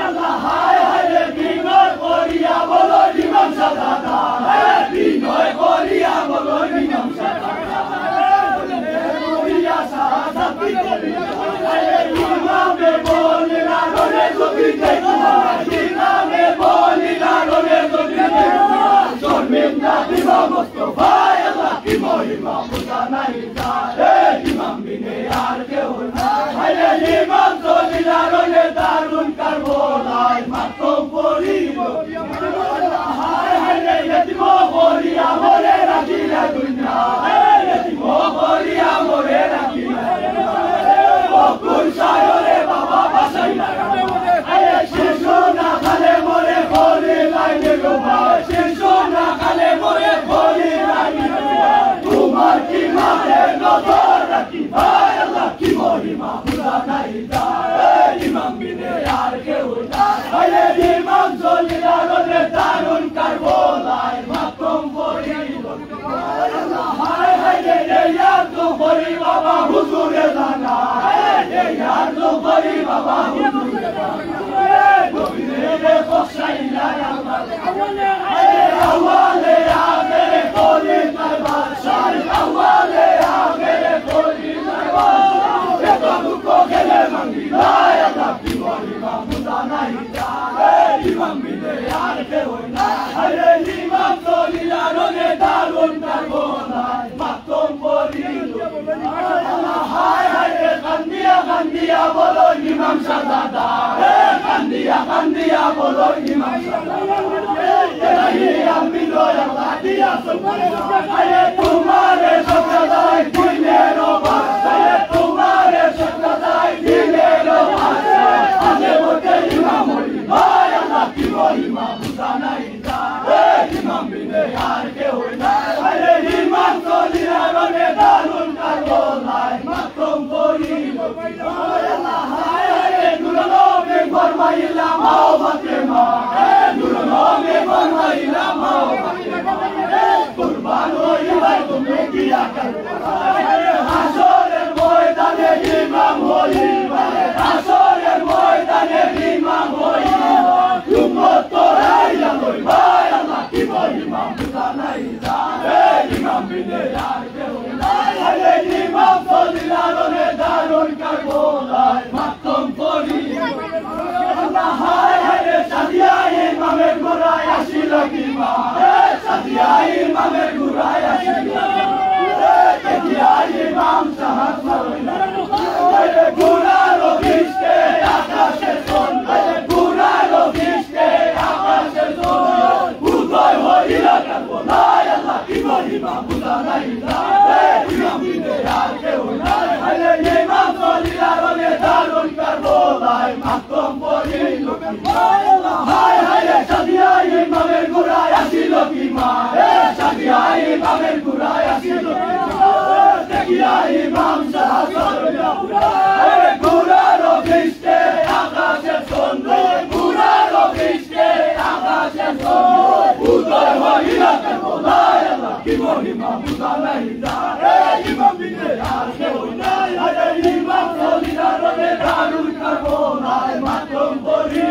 Allah, hai hai, le bimar, oriya, bolo, imam, sadada. Kandia bolo imam sadada, kandia bolo imam sadada. Ilahi amino ya ladia aye tumhare sadada dinero bas, aye tumhare sadada dinero bas. Ane bote imam oli, ay Allah ki bo imam sana ida, imam bine yar ke hoina, aye imam to dinero ne dalun karbolai, matom bori. Formaila mau batema, Nurono me formaila mau batema. Kurban hoy vai tumne kiya karna, Hasorer moydane imam hoy, Hasorer moydane imam hoy. Tumotorai aloy vai Allah ki boy imam sana ida, imam bine yar ke hoy. Imam solilaro ne darun karbonai, matom pori. Sadia imamer guraya silakima, sadia imamer guraya silakima, ketia imam sahat marina, guralo kiste akashe son, guralo kiste akashe son, udoy hoila karbonai Allah kibo imam budana ila, imam bine yar ke hoina, imam solilaro ne darun karbonai, matom pori. Hai hai sadia imamer guraya silokima, sadia imamer guraya silokima, tekia imam sahasorya, guralo kiste akashe sondo, guralo kiste akashe sondo, udoy hoila karbonai Allah kibo imam budana ida, imam bine yar ke hoina, imam solidaro ne darun karbonai, matom pori.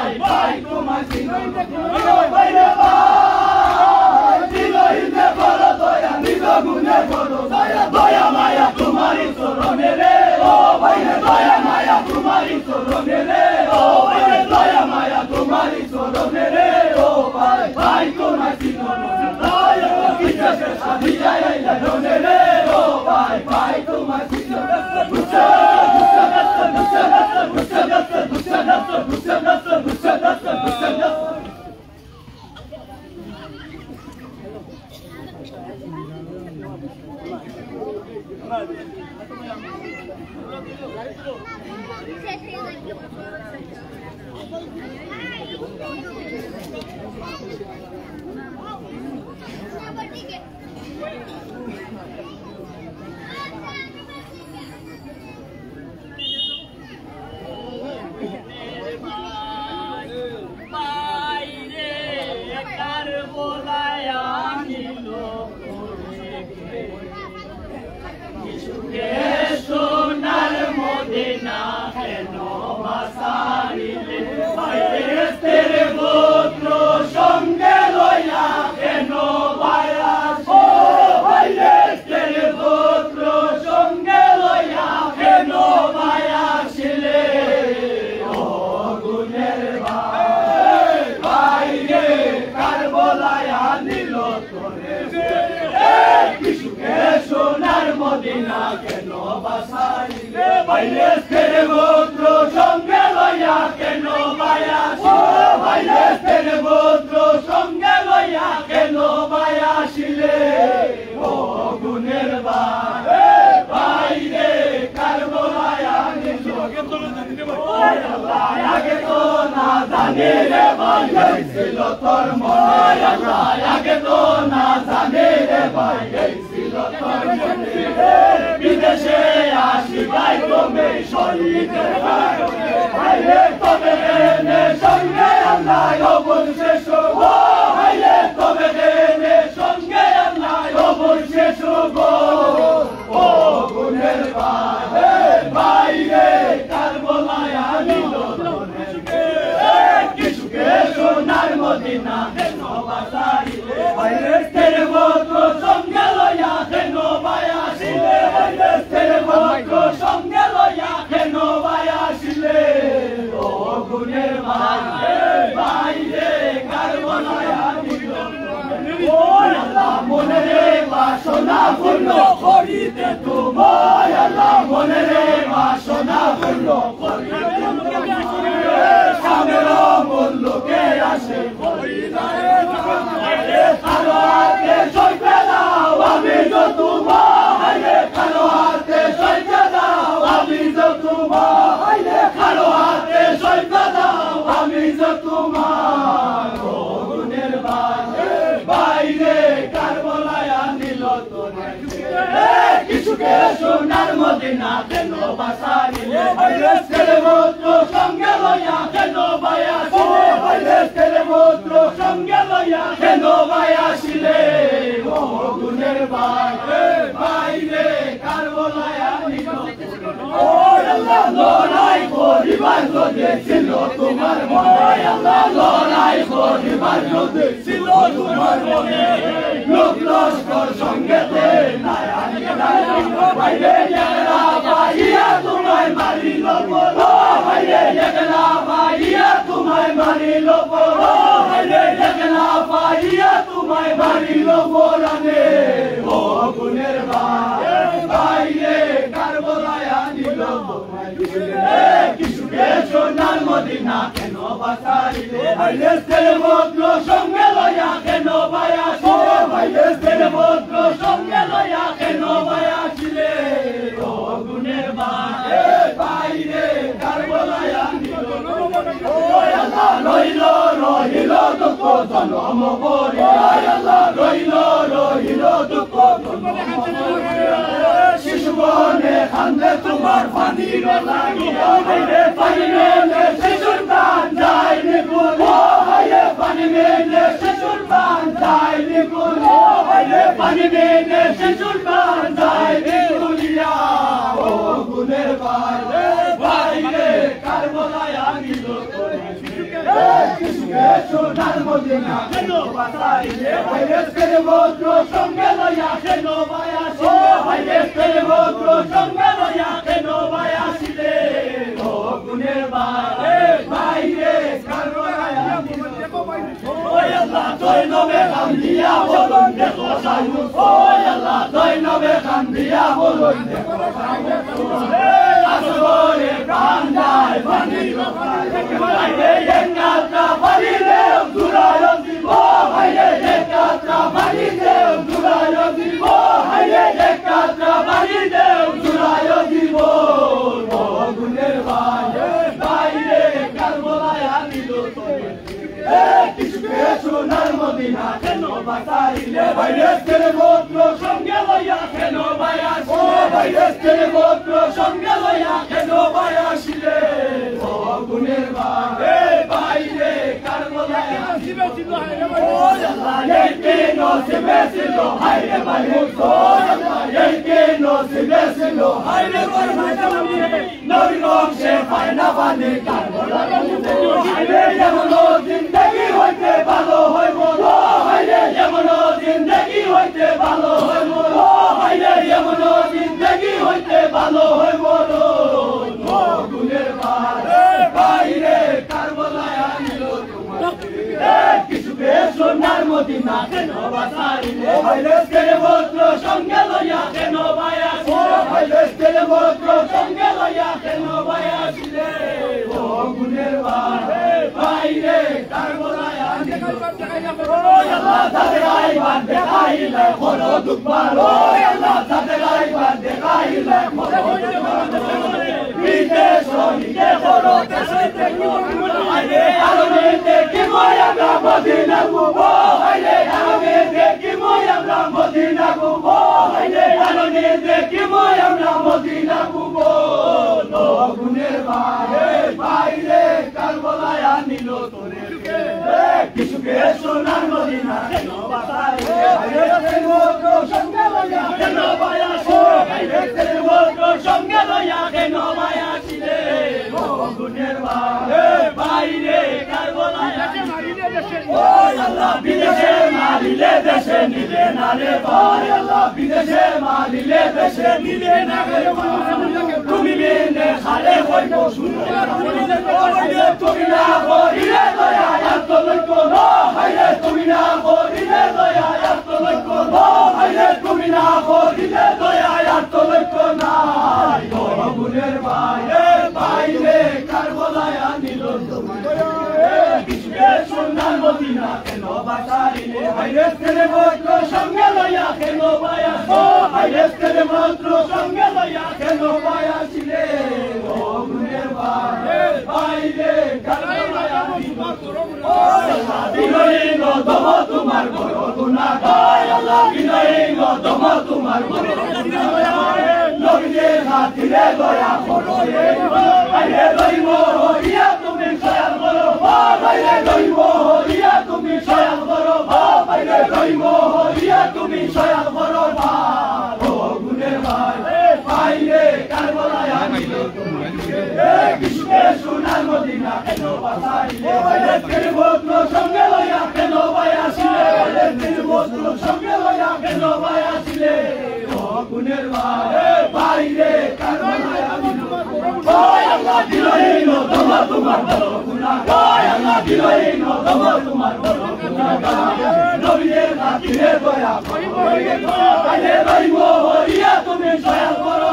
ভাই ভাই তোমার বাইরে ভাই দিলহিতে করো দয়া নিজ গুণে করো দয়া দয়া মায়া তোমারই চরণে রে ও ভাইরে দয়া মায়া তোমারই চরণে রে ও ভাইরে দয়া মায়া তোমারই চরণে রে ও ভাই ভাই তোমার দয়া কিসে সাধি যায় জনে রে ও ভাই ভাই তোমার সোনার মদিনা কেন বাসাইলে বাইরের গোত্র সঙ্গে লইয়া কেন বায়াস ও বাইরের গোত্র সঙ্গে লইয়া কেন বায়াসিলে ও গুণের ভাই বাইরে কারবালায় নিল তোরে সোনার মদিনা কেন বাসাইলে বাইরের গোত্র সঙ্গে লইয়া কেন বায়াস বাইরের গোত্র সঙ্গে লইয়া কেন বায়াসিলে ও গুণের বাইরে কারবালায় নিল আগে তো না জানে রে ভাই ছিল তোর মনে আগে তো না জানে রে ভাই বিদেশে আসি ভাই তুমি শহীদের ভাইরে তবে সঙ্গে আল্লাহ অবশেষ ভাইরে তবে সঙ্গে আল্লাহ অবশেষ ও গুণের বাইরে কারবালায় নিল কিছুকে সোনার মদিনা কেন বাসাইলে বাইরের গোত্র সঙ্গে লইয়া কেন বায়াসিলে বাইরের গোত্র সঙ্গে লইয়া কেন বায়াসিলে ও গুণের বাইরে কারবালায় নিল ও আল্লাহ মনে রে বাসনা পূর্ণ করিতে তোমায় আল্লাহ মনে রে বাসনা পূর্ণ করিতে সামের মূল্যকে আসে কারো হাতে সইতে দাও আমি তো তোমার কারো হাতে সইতে দাও আমি তো তোমার কারো হাতে সইতে দাও আমি তো তোমার ও গুণের বাইরে কারবালায় নিল তোরে কিছুকে সোনার মদিনা কেন বাসাইলে বাইরের গোত্র সঙ্গে লইয়া কেন বায়াসিলে বাইরের গোত্র সঙ্গে লইয়া কেন বায়াসিলে ও গুণের বাইরে কারবালায় নিল ও আল্লাহ লড়াই করিবার যদি ছিল তোমার মনে আল্লাহ লড়াই করিবার যদি ছিল তোমার মনে লোক লস্কর সঙ্গে বাইরে একলা পাইয়া তোমায় মারিল বাইরে একলা পাইয়া তোমায় মারিল বাইরে একলা পাইয়া তোমায় মারিল পরানে ও গুণের বাইরে কারবালায় নিল কিছুকে সোনার মদিনা কেন বাসাইলে বাইরের গোত্র সঙ্গে লইয়া কেন বায়াসিলে বাইরের গোত্র সঙ্গে লইয়া কেন বায়াসিলে ও গুণের বাইরে কারবালায় নিল ও আল্লাহ রইল রহিল দুঃখ জন্ম করিয়া আল্লাহ রইল রহিল দুঃখ শিশু বনে কান্দে তোমার পানির লাগিয়া পানি মেলে শিশুর প্রাণ যায় নিকুল পানি মেলে শিশুর প্রাণ যায় নিকুল পানি মেলে শিশুর প্রাণ যায় নিকুলিয়া ও গুণের বাইরে কারবালায় নিল সোনার মদিনা কেন বাতাইলে ভাইরেসের বজ্র সঙ্গে লইয়া কেন বায়াসি ভাইরেসের বজ্র সঙ্গে লইয়া কেন বায়াসিলে ও গুণের বাইরে কারবালায়া ওই আল্লাহ তুই নবে কাম দিয়া বলুন দেখো সাইয়ু ওই আল্লাহ তুই নবে কাম দিয়া বলুন দেখো সাইয়ু আসরে কান্দায় পানি ভাইরে একাত্রা পানিলে দুরায় দিব ভাইরে একাত্রা পানিলে দুরায় দিব ভাইরে একাত্রা পানিলে দুরায় দিব গুণের বাইরে কারবালায়া নিল কিসকে সোনার মদিনা কেন বাতাইলে ভাইরেসের গোত্র সঙ্গে লইয়া কেন বায়াসি ভাইরেসের গোত্র সঙ্গে লইয়া কেন বায়াসিলে ও গুণের বাইরে কারবালায়া ও আল্লাহ এইকে নসিবে ছিল হায়রে মাহমুদ ও আল্লাহ এইকে নসিবে ছিল হায়রে মাহমুদ নবী বংশে পায়না পানি কারবালায়া হায়রে এমন জিন্দেগি হইতে ভালো হইব হায়রে এমন জিন্দেগি হইতে ভালো হইব হায়রে এমন জিন্দেগি হইতে ভালো হইব গুণের বাইরে কারবালায়া নিল কিছুকে সোনার মদিনা কেন বাতাইলে ভাইরেসের বজ্র সঙ্গে লইয়া কেন বায়াসি ভাইরেসের বজ্র সঙ্গে লইয়া কেন বায়াসিলে ও গুণের বাইরে কারবালায়া ওই আল্লাহ তাদের আইবার দেখাইলে বড় দুঃখবার ওই আল্লাহ তাদের আইবার দেখাইলে বড় দুঃখবার বিদেশ হইতে বড় দেশে দেখো আরে আরবে দেখি আমরা মদিনা গুবো আরে আরবে দেখি আমরা মদিনা গুবো আরে আরবে দেখি আমরা মদিনা গুবো গুণের বাইরে কারবালায়া নিল তোরে কিছুকে সোনার মদিনা কেন বাতাইলে ভাইরেসের গোত্র সঙ্গে লইয়া কেন বায়াসি ভাইরেসের গোত্র সঙ্গে লইয়া কেন বায়াসিলে ও গুণের বাইরে কারবালায়া ওই আল্লাহ বিদেশে মারিলে দেশে নিবে না রে ভাই আল্লাহ বিদেশে মারিলে দেশে নিবে না রে তুমি বিনে খালে হইব শুনো তুমি না করিলে দয়া এত লক্ষ হাইরে তুমি না করিলে দয়া এত লক্ষ হাইরে তুমি না করিলে দয়া এত লক্ষ নাই গুণের বাইরে কারবালায়া নিল কিসকে সোনার মদিনা কেন বাতাইলে ভাইরেসের গোত্র সঙ্গে লইয়া কেন বায়াসি ভাইরেসের গোত্র সঙ্গে লইয়া কেন বায়াসিলে ও গুণের বাইরে কারবালায়া নিল বিনয়ী গদম তোমার বড় গুনাহ আল্লাহ বিনয়ী গদম তোমার বড় গুনাহ নবীর খাতিরে দয়া করো আরে দইব ইয়া তুমি সয়াল করো বাইরে দইব ইয়া তুমি সয়াল করো বাইরে দইব ইয়া তুমি সয়াল করো ও গুণের বাইরে কারবালায়া নিল কিসকে সোনার মদিনা কেন বাতাইলে ভাইরেসের গোত্র সঙ্গে লইয়া কেন বায়াসিলে ভাইরেসের গোত্র সঙ্গে লইয়া কেন বায়াসিলে ও গুণের বাইরে কারবালায়া নিল ওই আল্লাহ দিলই নো তোমার বড় গুনাহ ওই আল্লাহ দিলই নো তোমার বড় গুনাহ নবীর খাতিরে দয়া করো আরে দইব ইয়া তুমি সয়াল করো